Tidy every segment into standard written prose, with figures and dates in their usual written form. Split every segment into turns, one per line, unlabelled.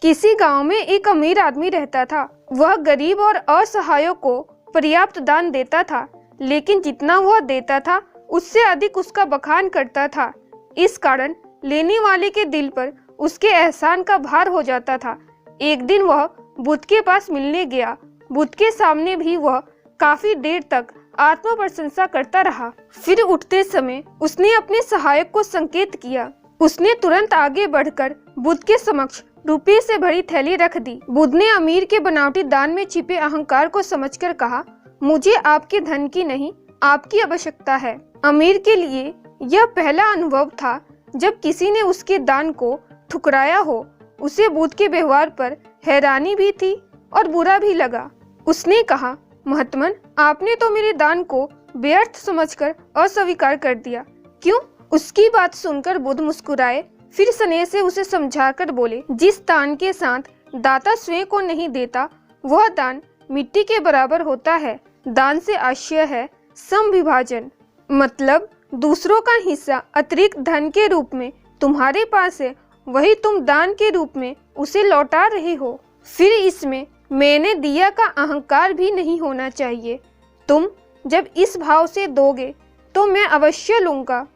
किसी गांव में एक अमीर आदमी रहता था। वह गरीब और असहायों को पर्याप्त दान देता था, लेकिन जितना वह देता था उससे अधिक उसका बखान करता था। इस कारण लेने वाले के दिल पर उसके एहसान का भार हो जाता था। एक दिन वह बुद्ध के पास मिलने गया। बुद्ध के सामने भी वह काफी देर तक आत्म प्रशंसा करता रहा। फिर उठते समय उसने अपने सहायक को संकेत किया। उसने तुरंत आगे बढ़कर बुद्ध के समक्ष रुपये से भरी थैली रख दी। बुद्ध ने अमीर के बनावटी दान में छिपे अहंकार को समझकर कहा, मुझे आपके धन की नहीं, आपकी आवश्यकता है। अमीर के लिए यह पहला अनुभव था जब किसी ने उसके दान को ठुकराया हो। उसे बुद्ध के व्यवहार पर हैरानी भी थी और बुरा भी लगा। उसने कहा, महात्मन, आपने तो मेरे दान को व्यर्थ समझकर अस्वीकार कर दिया। क्यों? उसकी बात सुनकर बुद्ध मुस्कुराए, फिर स्नेह से उसे समझाकर बोले, जिस दान के साथ दाता स्वयं को नहीं देता वह दान मिट्टी के बराबर होता है। दान से आशय है समविभाजन, मतलब दूसरों का हिस्सा अतिरिक्त धन के रूप में तुम्हारे पास है, वही तुम दान के रूप में उसे लौटा रहे हो। फिर इसमें मैंने दिया का अहंकार भी नहीं होना चाहिए। तुम जब इस भाव से दोगे तो मैं अवश्य लूंगा।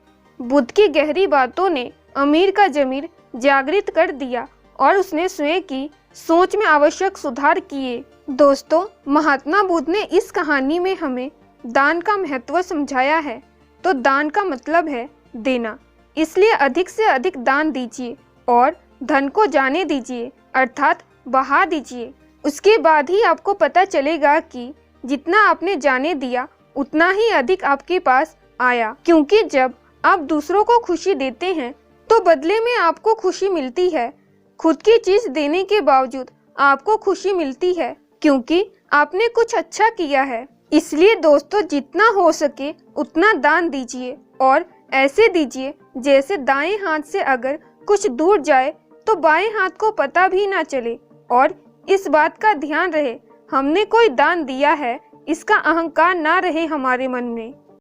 बुद्ध की गहरी बातों ने अमीर का जमीर जागृत कर दिया और उसने स्वयं की सोच में आवश्यक सुधार किए। दोस्तों, महात्मा बुद्ध ने इस कहानी में हमें दान का महत्व समझाया है। तो दान का मतलब है देना, इसलिए अधिक से अधिक दान दीजिए और धन को जाने दीजिए, अर्थात बहा दीजिए। उसके बाद ही आपको पता चलेगा कि जितना आपने जाने दिया उतना ही अधिक आपके पास आया। क्योंकि जब आप दूसरों को खुशी देते हैं तो बदले में आपको खुशी मिलती है। खुद की चीज देने के बावजूद आपको खुशी मिलती है क्योंकि आपने कुछ अच्छा किया है। इसलिए दोस्तों, जितना हो सके उतना दान दीजिए और ऐसे दीजिए जैसे दाएं हाथ से अगर कुछ दूर जाए तो बाएं हाथ को पता भी ना चले। और इस बात का ध्यान रहे, हमने कोई दान दिया है इसका अहंकार ना रहे हमारे मन में।